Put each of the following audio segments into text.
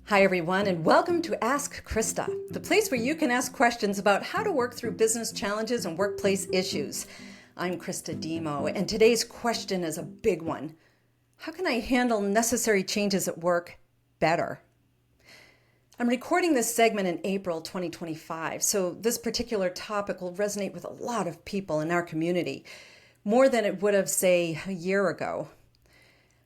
Hi everyone, and welcome to Ask Christa, the place where you can ask questions about how to work through business challenges and workplace issues. I'm Christa Dhimo, and today's question is a big one. How can I handle necessary changes at work better? I'm recording this segment in April 2025, so this particular topic will resonate with a lot of people in our community, more than it would have, say, a year ago.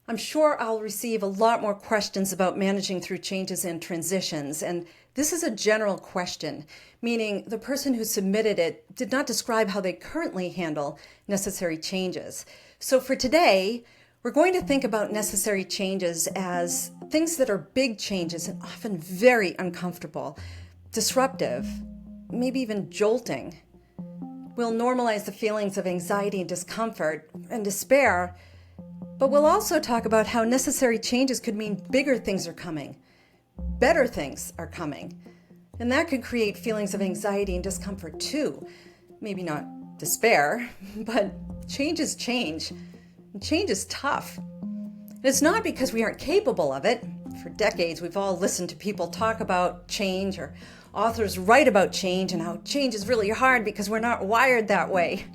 I'm sure I'll receive a lot more questions about managing through changes and transitions, and this is a general question, meaning the person who submitted it did not describe how they currently handle necessary changes. So for today, we're going to think about necessary changes as things that are big changes and often very uncomfortable, disruptive, maybe even jolting. We'll normalize the feelings of anxiety and discomfort and despair, but we'll also talk about how necessary changes could mean bigger things are coming, better things are coming, and that could create feelings of anxiety and discomfort too. Maybe not despair, but change is change, and change is tough. And it's not because we aren't capable of it. For decades, we've all listened to people talk about change, or authors write about change and how change is really hard because we're not wired that way.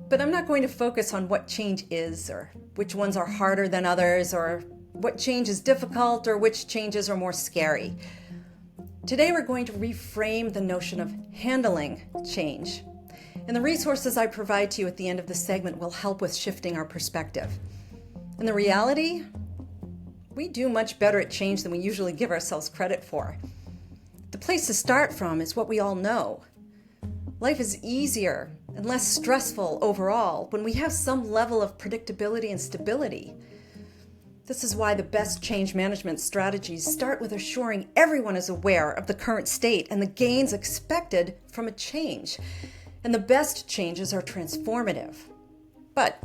But I'm not going to focus on what change is, or which ones are harder than others, or what change is difficult, or which changes are more scary. Today we're going to reframe the notion of handling change. And the resources I provide to you at the end of the segment will help with shifting our perspective. And the reality, we do much better at change than we usually give ourselves credit for. The place to start from is what we all know. Life is easier and less stressful overall when we have some level of predictability and stability. This is why the best change management strategies start with assuring everyone is aware of the current state and the gains expected from a change. And the best changes are transformative. But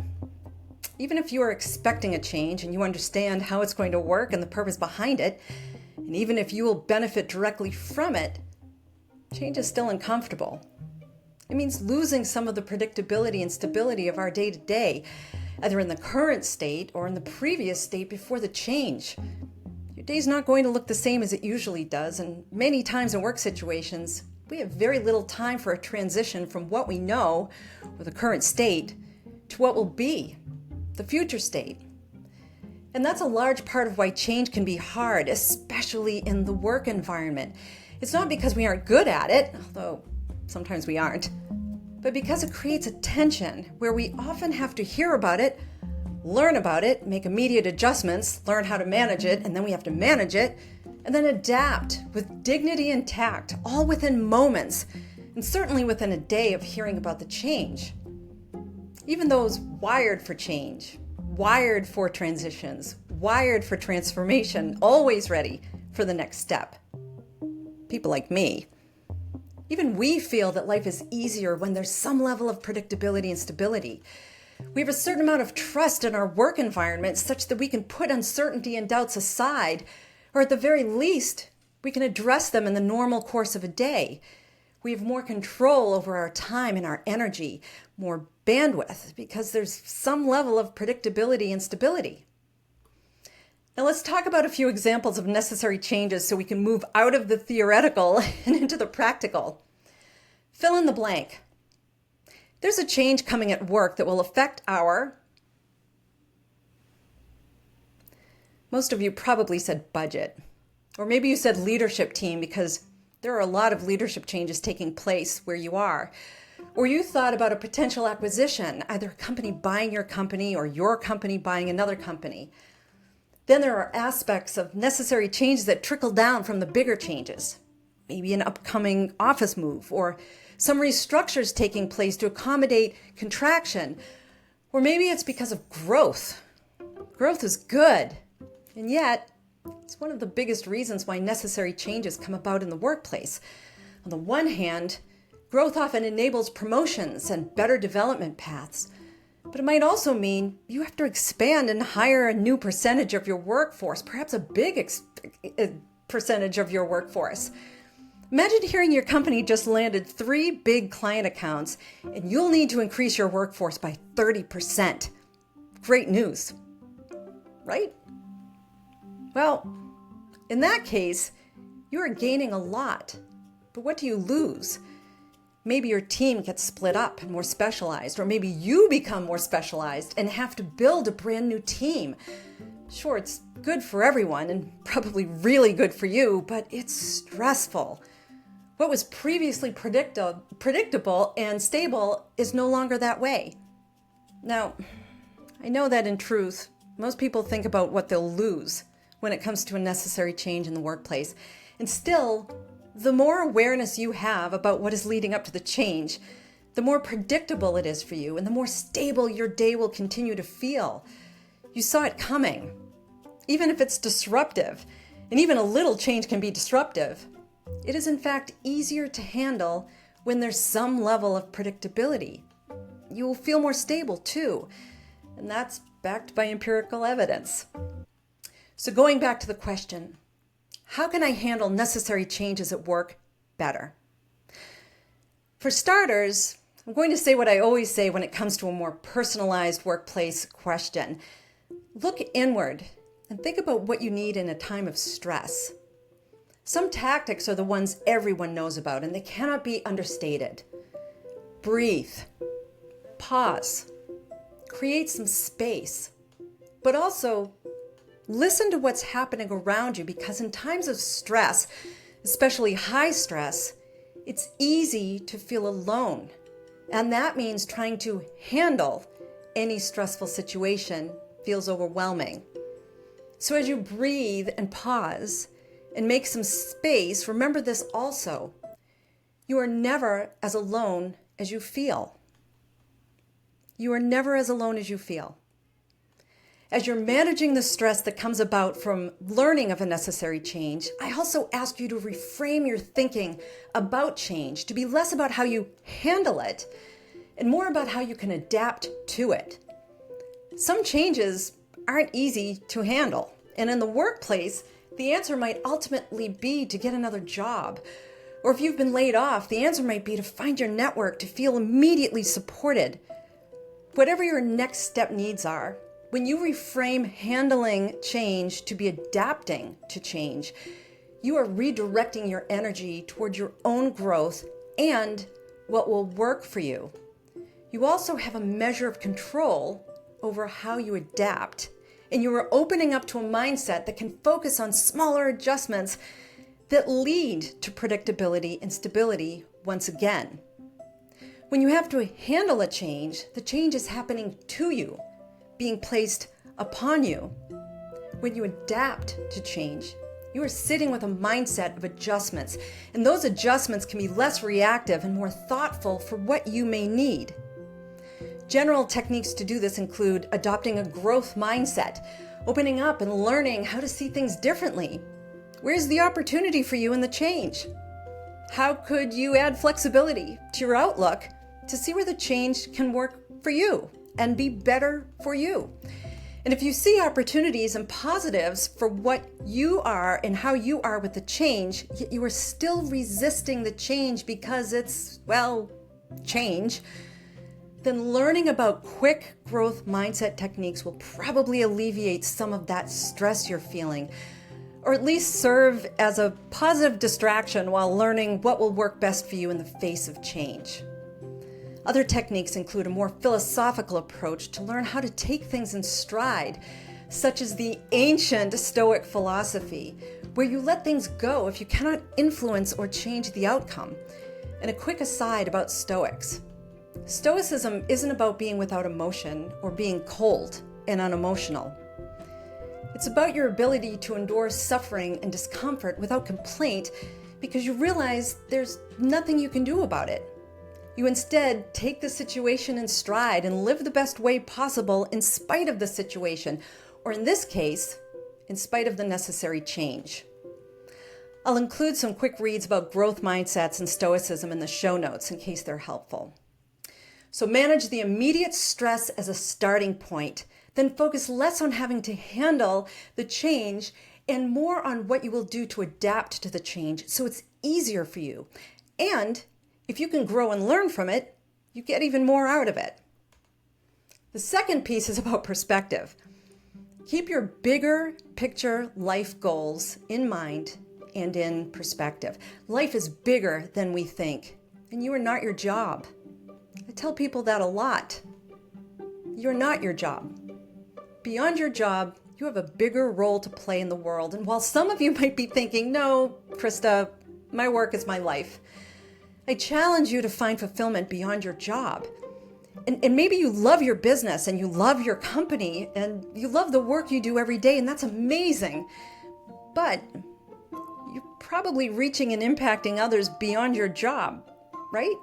even if you are expecting a change and you understand how it's going to work and the purpose behind it, and even if you will benefit directly from it, change is still uncomfortable. It means losing some of the predictability and stability of our day-to-day, either in the current state or in the previous state before the change. Your day's not going to look the same as it usually does, and many times in work situations, we have very little time for a transition from what we know, or the current state, to what will be, the future state. And that's a large part of why change can be hard, especially in the work environment. It's not because we aren't good at it, although sometimes we aren't, but because it creates a tension where we often have to hear about it, learn about it, make immediate adjustments, learn how to manage it, and then we have to manage it, and then adapt with dignity and tact, all within moments, and certainly within a day of hearing about the change. Even those wired for change, wired for transitions, wired for transformation, always ready for the next step. People like me. Even we feel that life is easier when there's some level of predictability and stability. We have a certain amount of trust in our work environment such that we can put uncertainty and doubts aside, or at the very least, we can address them in the normal course of a day. We have more control over our time and our energy, more bandwidth, because there's some level of predictability and stability. Now let's talk about a few examples of necessary changes so we can move out of the theoretical and into the practical. Fill in the blank. There's a change coming at work that will affect most of you probably said budget, or maybe you said leadership team because there are a lot of leadership changes taking place where you are. Or you thought about a potential acquisition, either a company buying your company or your company buying another company. Then there are aspects of necessary changes that trickle down from the bigger changes. Maybe an upcoming office move, or some restructures taking place to accommodate contraction. Or maybe it's because of growth. Growth is good, and yet it's one of the biggest reasons why necessary changes come about in the workplace. On the one hand, growth often enables promotions and better development paths. But it might also mean you have to expand and hire a new percentage of your workforce, perhaps a big percentage of your workforce. Imagine hearing your company just landed 3 big client accounts and you'll need to increase your workforce by 30%. Great news, right? Well, In that case, you are gaining a lot. But what do you lose? Maybe your team gets split up and more specialized, or maybe you become more specialized and have to build a brand new team. Sure, it's good for everyone and probably really good for you, but it's stressful. What was previously predictable and stable is no longer that way. Now, I know that in truth, most people think about what they'll lose when it comes to a necessary change in the workplace. And still, the more awareness you have about what is leading up to the change, the more predictable it is for you and the more stable your day will continue to feel. You saw it coming. Even if it's disruptive, and even a little change can be disruptive, it is in fact easier to handle when there's some level of predictability. You will feel more stable too, and that's backed by empirical evidence. So going back to the question, how can I handle necessary changes at work better? For starters, I'm going to say what I always say when it comes to a more personalized workplace question. Look inward and think about what you need in a time of stress. Some tactics are the ones everyone knows about, and they cannot be understated. Breathe. Pause. Create some space. But also, listen to what's happening around you, because in times of stress, especially high stress, it's easy to feel alone. And that means trying to handle any stressful situation feels overwhelming. So as you breathe and pause and make some space, remember this also. You are never as alone as you feel. You are never as alone as you feel. As you're managing the stress that comes about from learning of a necessary change, I also ask you to reframe your thinking about change, to be less about how you handle it and more about how you can adapt to it. Some changes aren't easy to handle, and in the workplace, the answer might ultimately be to get another job. Or if you've been laid off, the answer might be to find your network, to feel immediately supported. Whatever your next step needs are, when you reframe handling change to be adapting to change, you are redirecting your energy toward your own growth and what will work for you. You also have a measure of control over how you adapt, and you are opening up to a mindset that can focus on smaller adjustments that lead to predictability and stability once again. When you have to handle a change, the change is happening to you, being placed upon you. When you adapt to change, you are sitting with a mindset of adjustments, and those adjustments can be less reactive and more thoughtful for what you may need. General techniques to do this include adopting a growth mindset, opening up and learning how to see things differently. Where's the opportunity for you in the change? How could you add flexibility to your outlook to see where the change can work for you and be better for you? And if you see opportunities and positives for what you are and how you are with the change, yet you are still resisting the change because it's, change, then learning about quick growth mindset techniques will probably alleviate some of that stress you're feeling, or at least serve as a positive distraction while learning what will work best for you in the face of change. Other techniques include a more philosophical approach to learn how to take things in stride, such as the ancient Stoic philosophy, where you let things go if you cannot influence or change the outcome. And a quick aside about Stoics. Stoicism isn't about being without emotion or being cold and unemotional. It's about your ability to endure suffering and discomfort without complaint because you realize there's nothing you can do about it. You instead take the situation in stride and live the best way possible in spite of the situation, or in this case, in spite of the necessary change. I'll include some quick reads about growth mindsets and Stoicism in the show notes in case they're helpful. So manage the immediate stress as a starting point, then focus less on having to handle the change and more on what you will do to adapt to the change so it's easier for you. And if you can grow and learn from it, you get even more out of it. The second piece is about perspective. Keep your bigger picture life goals in mind and in perspective. Life is bigger than we think, and you are not your job. I tell people that a lot. You're not your job. Beyond your job, you have a bigger role to play in the world. And while some of you might be thinking, no, Christa, my work is my life, I challenge you to find fulfillment beyond your job. And maybe you love your business and you love your company and you love the work you do every day, and that's amazing. But you're probably reaching and impacting others beyond your job, right?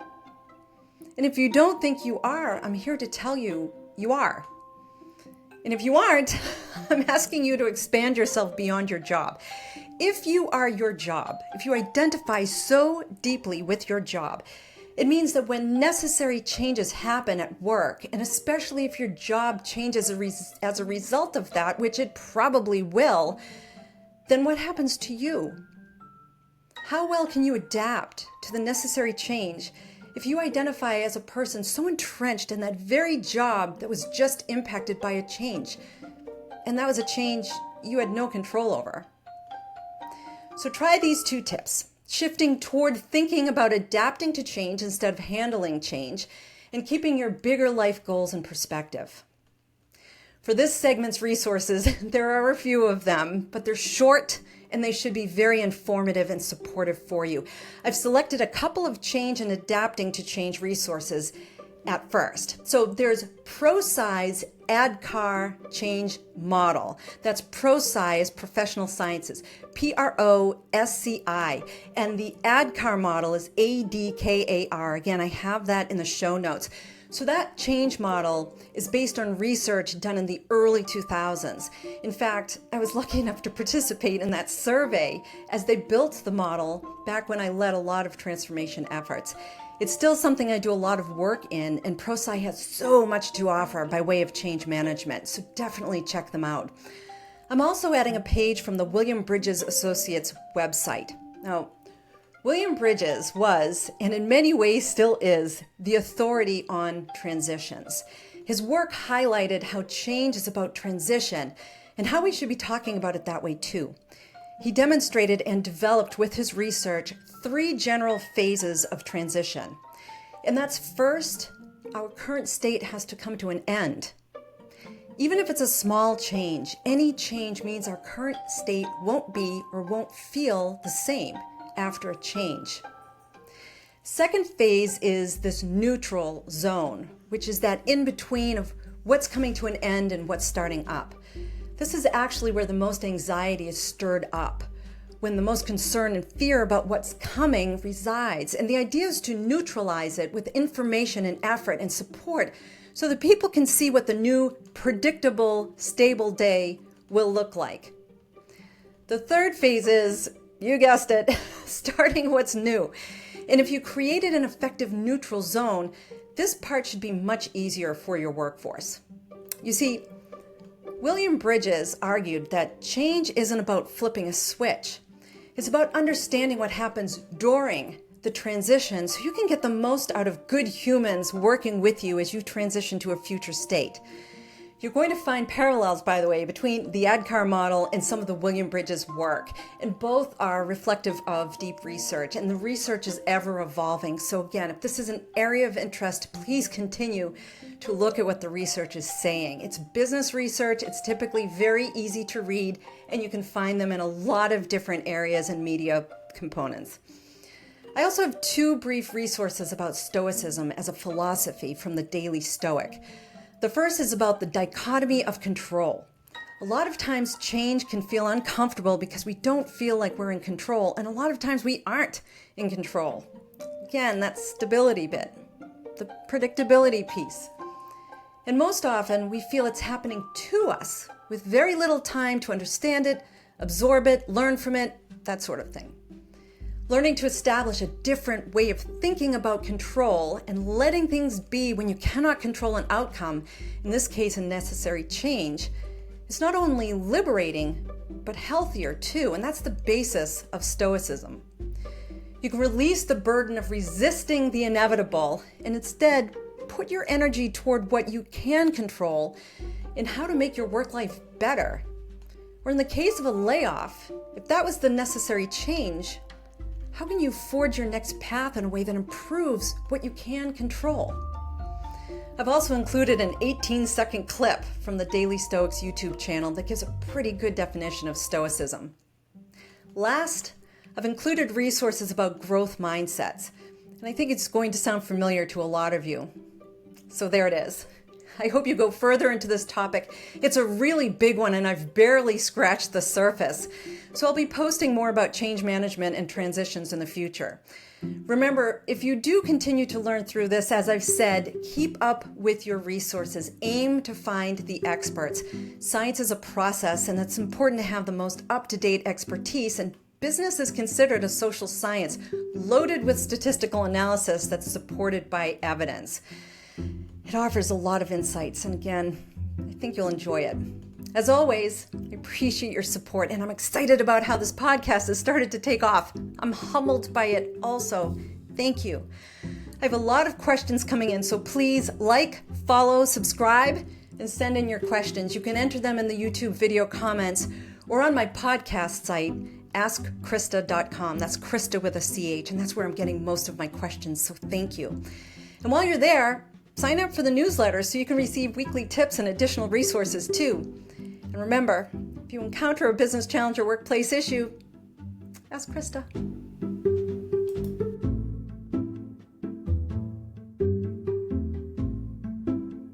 And if you don't think you are, I'm here to tell you, you are. And if you aren't, I'm asking you to expand yourself beyond your job. If you are your job, if you identify so deeply with your job, it means that when necessary changes happen at work, and especially if your job changes as a result of that, which it probably will, then what happens to you? How well can you adapt to the necessary change if you identify as a person so entrenched in that very job that was just impacted by a change, and that was a change you had no control over? So try these 2 tips: shifting toward thinking about adapting to change instead of handling change, and keeping your bigger life goals in perspective. For this segment's resources, there are a few of them, but they're short and they should be very informative and supportive for you. I've selected a couple of change and adapting to change resources at first. So there's ProSci's ADKAR change model. That's ProSci, Professional Sciences, PROSCI. And the ADKAR model is ADKAR. Again, I have that in the show notes. So that change model is based on research done in the early 2000s. In fact, I was lucky enough to participate in that survey as they built the model back when I led a lot of transformation efforts. It's still something I do a lot of work in, and ProSci has so much to offer by way of change management, so definitely check them out. I'm also adding a page from the William Bridges Associates website. Now, William Bridges was, and in many ways still is, the authority on transitions. His work highlighted how change is about transition and how we should be talking about it that way too. He demonstrated and developed with his research 3 general phases of transition. And that's first, our current state has to come to an end. Even if it's a small change, any change means our current state won't be or won't feel the same after a change. Second phase is this neutral zone, which is that in between of what's coming to an end and what's starting up. This is actually where the most anxiety is stirred up, when the most concern and fear about what's coming resides. And the idea is to neutralize it with information and effort and support so that people can see what the new, predictable, stable day will look like. The third phase is, you guessed it, starting what's new. And if you created an effective neutral zone, this part should be much easier for your workforce. You see, William Bridges argued that change isn't about flipping a switch. It's about understanding what happens during the transition so you can get the most out of good humans working with you as you transition to a future state. You're going to find parallels, by the way, between the ADKAR model and some of the William Bridges work, and both are reflective of deep research, and the research is ever evolving. So again, if this is an area of interest, please continue to look at what the research is saying. It's business research, it's typically very easy to read, and you can find them in a lot of different areas and media components. I also have 2 brief resources about Stoicism as a philosophy from the Daily Stoic. The first is about the dichotomy of control. A lot of times change can feel uncomfortable because we don't feel like we're in control, and a lot of times we aren't in control. Again, that stability bit, the predictability piece. And most often we feel it's happening to us with very little time to understand it, absorb it, learn from it, that sort of thing. Learning to establish a different way of thinking about control and letting things be when you cannot control an outcome, in this case a necessary change, is not only liberating, but healthier too, and that's the basis of Stoicism. You can release the burden of resisting the inevitable and instead put your energy toward what you can control in how to make your work life better. Or in the case of a layoff, if that was the necessary change, how can you forge your next path in a way that improves what you can control? I've also included an 18-second clip from the Daily Stoics YouTube channel that gives a pretty good definition of Stoicism. Last, I've included resources about growth mindsets, and I think it's going to sound familiar to a lot of you. So there it is. I hope you go further into this topic. It's a really big one, and I've barely scratched the surface. So I'll be posting more about change management and transitions in the future. Remember, if you do continue to learn through this, as I've said, keep up with your resources. Aim to find the experts. Science is a process, and it's important to have the most up-to-date expertise, and business is considered a social science loaded with statistical analysis that's supported by evidence. It offers a lot of insights, and again, I think you'll enjoy it. As always, I appreciate your support, and I'm excited about how this podcast has started to take off. I'm humbled by it also. Thank you. I have a lot of questions coming in, so please like, follow, subscribe, and send in your questions. You can enter them in the YouTube video comments or on my podcast site, askchrista.com. That's Christa with a CH, and that's where I'm getting most of my questions, so thank you. And while you're there, sign up for the newsletter so you can receive weekly tips and additional resources too. And remember, if you encounter a business challenge or workplace issue, ask Christa.